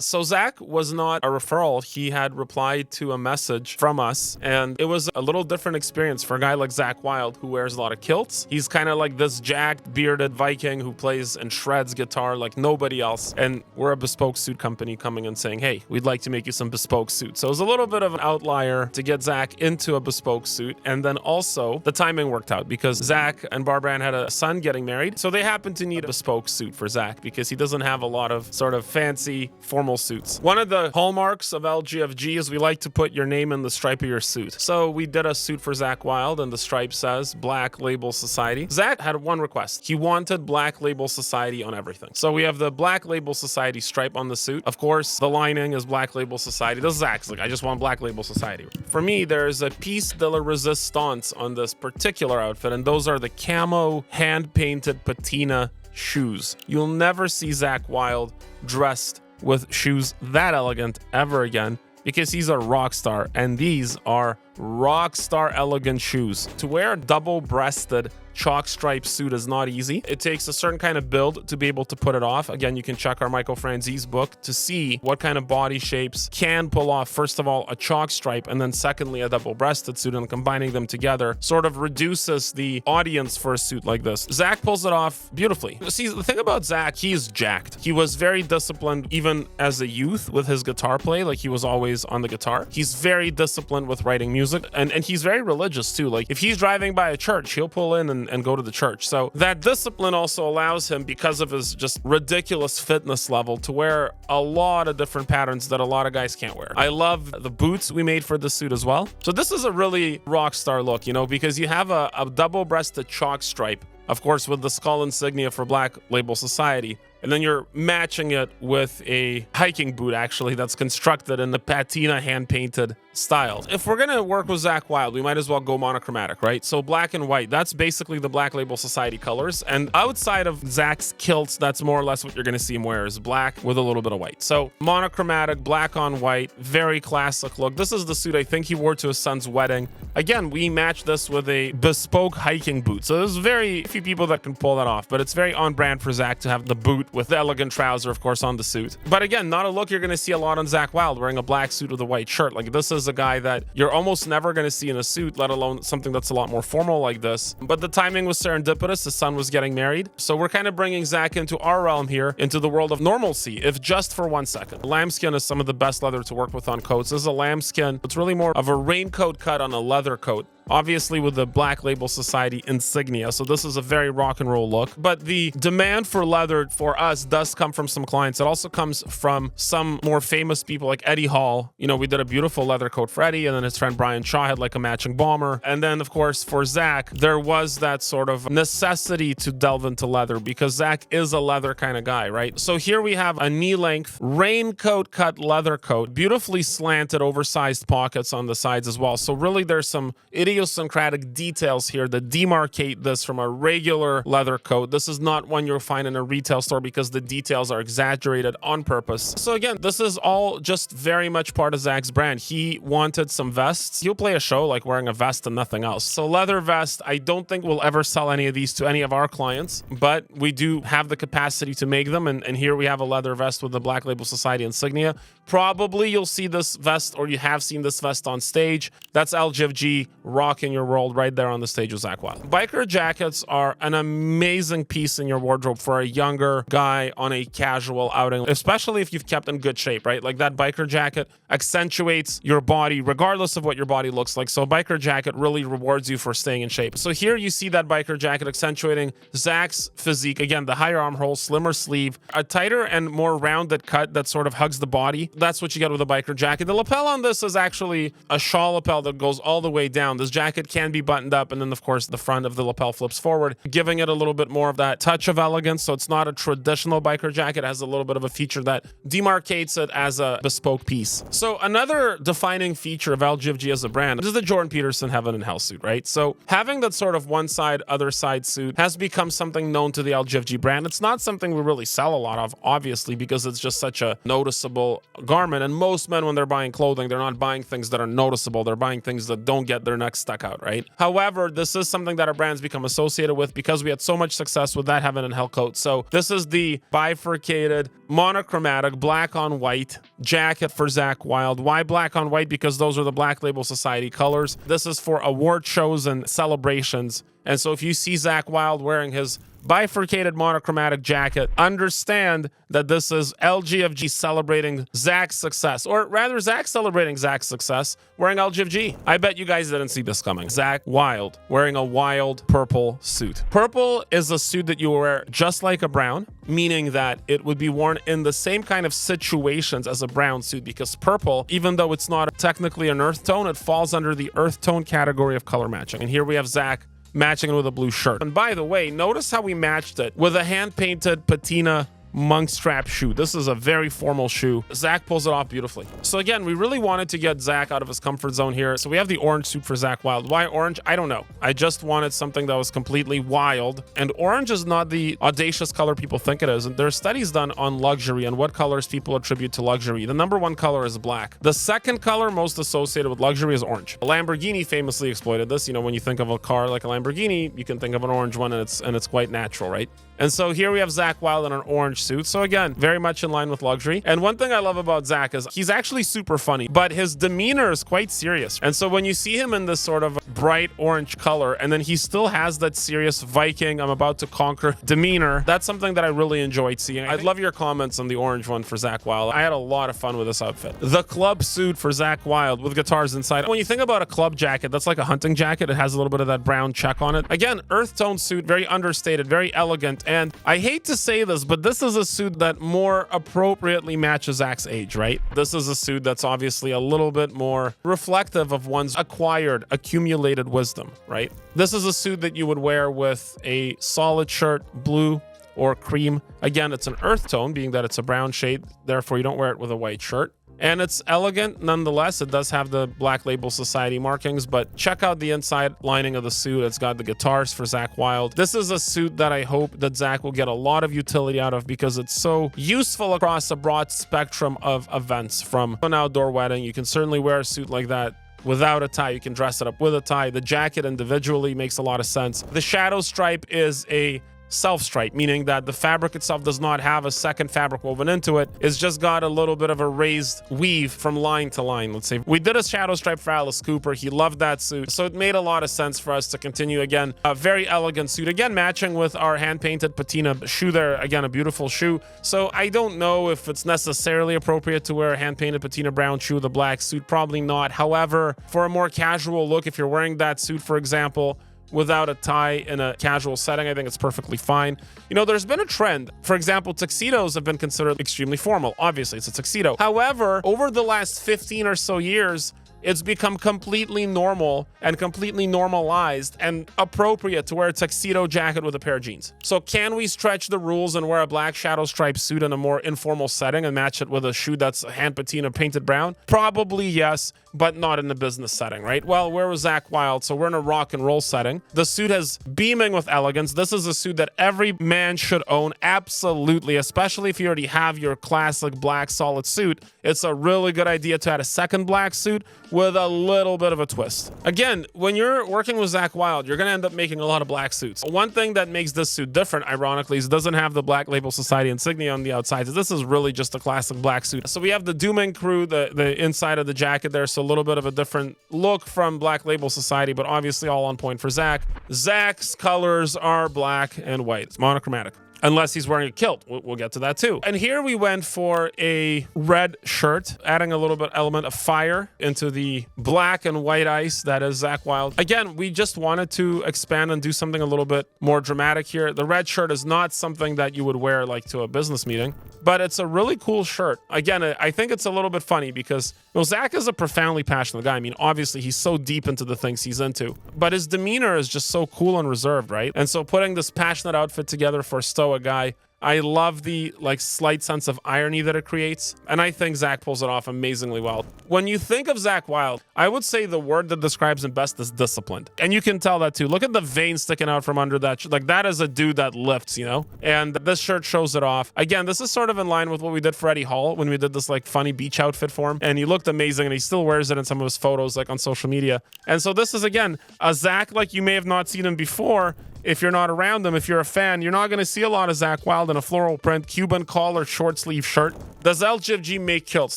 So Zakk was not a referral. He had replied to a message from us, and it was a little different experience for a guy like Zakk Wylde, who wears a lot of kilts. He's kind of like this jacked, bearded Viking who plays and shreds guitar like nobody else. And we're a bespoke suit company coming and saying, hey, we'd like to make you some bespoke suits. So it was a little bit of an outlier to get Zakk into a bespoke suit. And then also the timing worked out because Zakk and Barbara Ann had a son getting married. So they happened to need a bespoke suit for Zakk because he doesn't have a lot of sort of fancy formal suits. One of the hallmarks of LGFG is we like to put your name in the stripe of your suit. So we did a suit for Zakk Wylde and the stripe says Black Label Society. Zakk had one request. He wanted Black Label Society on everything. So we have the Black Label Society stripe on the suit. Of course, the lining is Black Label Society. This is Zakk's like, I just want Black Label Society. For me, there's a piece de la resistance on this particular outfit, and those are the camo hand-painted patina shoes. You'll never see Zakk Wylde dressed with shoes that elegant ever again because he's a rock star, and these are rock star elegant shoes. To wear a double-breasted chalk stripe suit is not easy. It takes a certain kind of build to be able to put it off. Again, you can check our Michael Franzese book to see what kind of body shapes can pull off, first of all, a chalk stripe, and then secondly, a double-breasted suit, and combining them together sort of reduces the audience for a suit like this. Zakk pulls it off beautifully. See, the thing about Zakk, he's jacked. He was very disciplined even as a youth with his guitar play, like he was always on the guitar. He's very disciplined with writing music, and he's very religious too. Like if he's driving by a church, he'll pull in and go to the church. So that discipline also allows him, because of his just ridiculous fitness level, to wear a lot of different patterns that a lot of guys can't wear. I love the boots we made for the suit as well. So this is a really rock star look, you know, because you have a double-breasted chalk stripe, of course, with the skull insignia for Black Label Society. And then you're matching it with a hiking boot, actually, that's constructed in the patina hand-painted style. If we're going to work with Zakk Wylde, we might as well go monochromatic, right? So black and white, that's basically the Black Label Society colors. And outside of Zakk's kilts, that's more or less what you're going to see him wear, is black with a little bit of white. So monochromatic, black on white, very classic look. This is the suit I think he wore to his son's wedding. Again, we matched this with a bespoke hiking boot. So there's very few people that can pull that off, but it's very on brand for Zakk to have the boot with the elegant trouser, of course, on the suit. But again, not a look you're going to see a lot on Zakk Wylde, wearing a black suit with a white shirt. Like, this is a guy that you're almost never going to see in a suit, let alone something that's a lot more formal like this. But the timing was serendipitous. His son was getting married. So we're kind of bringing Zakk into our realm here, into the world of normalcy, if just for 1 second. Lambskin is some of the best leather to work with on coats. This is a lambskin. It's really more of a raincoat cut on a leather coat, obviously with the Black Label Society insignia. So this is a very rock and roll look. But the demand for leather for us does come from some clients. It also comes from some more famous people like Eddie Hall. You know, we did a beautiful leather coat for Eddie, and then his friend Brian Shaw had like a matching bomber. And then, of course, for Zakk, there was that sort of necessity to delve into leather because Zakk is a leather kind of guy, right? So here we have a knee-length raincoat cut leather coat, beautifully slanted, oversized pockets on the sides as well. So really there's some idiosyncratic details here that demarcate this from a regular leather coat. This is not one you'll find in a retail store because the details are exaggerated on purpose. So again, this is all just very much part of Zakk's brand. He wanted some vests. He'll play a show like wearing a vest and nothing else. So leather vest, I don't think we'll ever sell any of these to any of our clients, but we do have the capacity to make them. And here we have a leather vest with the Black Label Society insignia. Probably you'll see this vest, or you have seen this vest on stage. That's LGFG rocking your world right there on the stage with Zakk Wylde. Biker jackets are an amazing piece in your wardrobe for a younger guy on a casual outing, especially if you've kept in good shape, right? Like that biker jacket accentuates your body regardless of what your body looks like. So a biker jacket really rewards you for staying in shape. So here you see that biker jacket accentuating Zakk's physique. Again, the higher armhole, slimmer sleeve, a tighter and more rounded cut that sort of hugs the body. That's what you get with a biker jacket. The lapel on this is actually a shawl lapel that goes all the way down. This jacket can be buttoned up, and then of course the front of the lapel flips forward, giving it a little bit more of that touch of elegance. So it's not a traditional biker jacket. It has a little bit of a feature that demarcates it as a bespoke piece. So another defining feature of LGFG as a brand is the Jordan Peterson Heaven and Hell suit, right? So having that sort of one side, other side suit has become something known to the LGFG brand. It's not something we really sell a lot of, obviously, because it's just such a noticeable garment. And most men, when they're buying clothing, they're not buying things that are noticeable. They're buying things that don't get their next stuck out, right? However, this is something that our brands become associated with because we had so much success with that heaven and hell coat. So this is the bifurcated, monochromatic, black on white jacket for Zakk Wylde. Why black on white? Because those are the Black Label Society colors. This is for award shows and celebrations. And so if you see Zakk Wylde wearing his bifurcated monochromatic jacket, understand that this is LGFG celebrating Zakk's success, or rather Zakk celebrating Zakk's success wearing LGFG. I bet you guys didn't see this coming. Zakk Wylde wearing a wild purple suit. Purple is a suit that you wear just like a brown, meaning that it would be worn in the same kind of situations as a brown suit, because purple, even though it's not technically an earth tone, it falls under the earth tone category of color matching. And here we have Zakk matching it with a blue shirt. And by the way, notice how we matched it with a hand-painted patina monk strap shoe. This is a very formal shoe. Zakk pulls it off beautifully. So again, we really wanted to get Zakk out of his comfort zone here. So we have the orange suit for Zakk Wylde. Why orange? I don't know. I just wanted something that was completely wild. And orange is not the audacious color people think it is. And there are studies done on luxury and what colors people attribute to luxury. The number one color is black. The second color most associated with luxury is orange. A Lamborghini famously exploited this. You know, when you think of a car like a Lamborghini, you can think of an orange one, and it's quite natural, right? And so here we have Zakk Wylde in an orange suit. So again, very much in line with luxury. And one thing I love about Zakk is he's actually super funny, but his demeanor is quite serious. And so when you see him in this sort of bright orange color, and then he still has that serious Viking, I'm about to conquer demeanor, that's something that I really enjoyed seeing. I'd love your comments on the orange one for Zakk Wylde. I had a lot of fun with this outfit. The club suit for Zakk Wylde with guitars inside. When you think about a club jacket, that's like a hunting jacket. It has a little bit of that brown check on it. Again, earth tone suit, very understated, very elegant. And I hate to say this, but this is a suit that more appropriately matches Zakk's age, right? This is a suit that's obviously a little bit more reflective of one's acquired, accumulated wisdom, right? This is a suit that you would wear with a solid shirt, blue or cream. Again, it's an earth tone, being that it's a brown shade, therefore you don't wear it with a white shirt. And it's elegant nonetheless. It does have the Black Label Society markings, but check out the inside lining of the suit. It's got the guitars for Zakk Wylde. This is a suit that I hope that Zakk will get a lot of utility out of, because it's so useful across a broad spectrum of events. From an outdoor wedding, you can certainly wear a suit like that without a tie. You can dress it up with a tie. The jacket individually makes a lot of sense. The shadow stripe is a self-stripe, meaning that the fabric itself does not have a second fabric woven into it. It's just got a little bit of a raised weave from line to line, let's say. We did a shadow stripe for Alice Cooper. He loved that suit. So it made a lot of sense for us to continue. Again, a very elegant suit. Again, matching with our hand-painted patina shoe there. Again, a beautiful shoe. So I don't know if it's necessarily appropriate to wear a hand-painted patina brown shoe with a black suit. Probably not. However, for a more casual look, if you're wearing that suit, for example, without a tie in a casual setting, I think it's perfectly fine. You know, there's been a trend. For example, tuxedos have been considered extremely formal. Obviously, it's a tuxedo. However, over the last 15 or so years, it's become completely normal and completely normalized and appropriate to wear a tuxedo jacket with a pair of jeans. So can we stretch the rules and wear a black shadow stripe suit in a more informal setting and match it with a shoe that's hand patina painted brown? Probably yes, but not in a business setting, right? Well, where was Zakk Wylde? So we're in a rock and roll setting. The suit is beaming with elegance. This is a suit that every man should own, absolutely, especially if you already have your classic black solid suit. It's a really good idea to add a second black suit with a little bit of a twist. Again, when you're working with Zakk Wylde, you're gonna end up making a lot of black suits. One thing that makes this suit different, ironically, is it doesn't have the Black Label Society insignia on the outside. This is really just a classic black suit. So we have the Dooming Crew, the inside of the jacket there, so a little bit of a different look from Black Label Society, but obviously all on point for Zakk. Zakk's colors are black and white. It's monochromatic. Unless he's wearing a kilt. We'll get to that too. And here we went for a red shirt, adding a little bit element of fire into the black and white ice that is Zakk Wylde. Again, we just wanted to expand and do something a little bit more dramatic here. The red shirt is not something that you would wear like to a business meeting, but it's a really cool shirt. Again, I think it's a little bit funny because, well, Zakk is a profoundly passionate guy. I mean, obviously he's so deep into the things he's into, but his demeanor is just so cool and reserved, right? And so putting this passionate outfit together for a stoic guy, I love the like slight sense of irony that it creates. And I think Zakk pulls it off amazingly well. When you think of Zakk Wylde, I would say the word that describes him best is disciplined. And you can tell that too. Look at the veins sticking out from under that. Like that is a dude that lifts, you know? And this shirt shows it off. Again, this is sort of in line with what we did for Eddie Hall when we did this like funny beach outfit for him. And he looked amazing and he still wears it in some of his photos like on social media. And so this is again, a Zakk like you may have not seen him before. If you're not around them, if you're a fan, you're not going to see a lot of Zakk Wylde in a floral print, Cuban collar, short sleeve shirt. Does LGFG make kilts?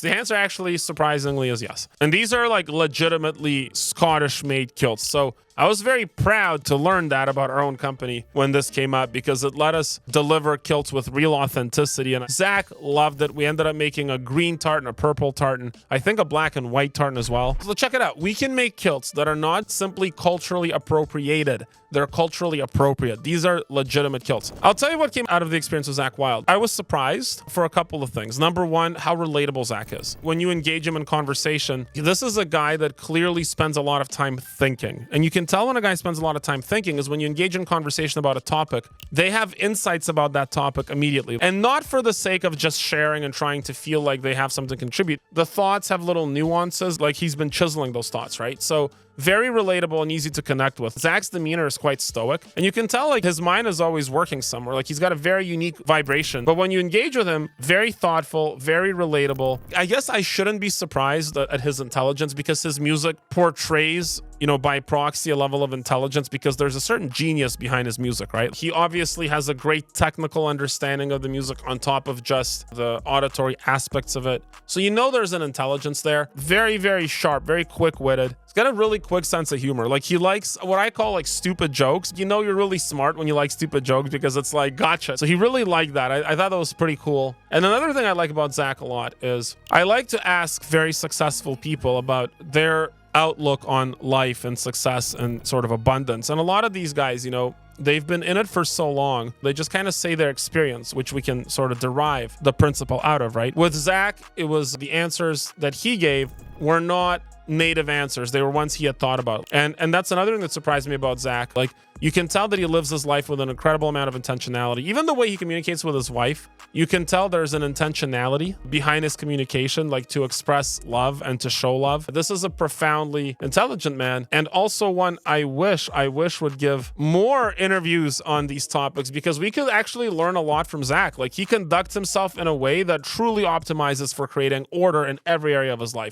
The answer actually surprisingly is yes. And these are like legitimately Scottish made kilts. So I was very proud to learn that about our own company when this came up because it let us deliver kilts with real authenticity. And Zakk loved it. We ended up making a green tartan, a purple tartan, I think a black and white tartan as well. So check it out. We can make kilts that are not simply culturally appropriated. They're culturally appropriate. These are legitimate kilts. I'll tell you what came out of the experience with Zakk Wylde. I was surprised for a couple of things. Number one, how relatable Zakk is. When you engage him in conversation, this is a guy that clearly spends a lot of time thinking. And you can tell when a guy spends a lot of time thinking is when you engage in conversation about a topic, they have insights about that topic immediately. And not for the sake of just sharing and trying to feel like they have something to contribute. The thoughts have little nuances, like he's been chiseling those thoughts, right? So very relatable and easy to connect with. Zakk's demeanor is quite stoic, and you can tell like his mind is always working somewhere. Like he's got a very unique vibration. But when you engage with him, very thoughtful, very relatable. I guess I shouldn't be surprised at his intelligence because his music portrays, you know, by proxy a level of intelligence because there's a certain genius behind his music, right? He obviously has a great technical understanding of the music on top of just the auditory aspects of it. So you know there's an intelligence there. Very, very sharp, very quick-witted. He's got a really quick sense of humor. Like he likes what I call like stupid jokes. You know you're really smart when you like stupid jokes because it's like gotcha. So he really liked that. I thought that was pretty cool. And another thing I like about Zakk a lot is I like to ask very successful people about their outlook on life and success and sort of abundance. And a lot of these guys, you know, they've been in it for so long, they just kind of say their experience, which we can sort of derive the principle out of, right? With Zakk, it was the answers that he gave were not native answers. They were ones he had thought about. And that's another thing that surprised me about Zakk. Like, you can tell that he lives his life with an incredible amount of intentionality. Even the way he communicates with his wife, you can tell there's an intentionality behind his communication, like to express love and to show love. This is a profoundly intelligent man, and also one I wish would give more interviews on these topics because we could actually learn a lot from Zakk. Like, he conducts himself in a way that truly optimizes for creating order in every area of his life.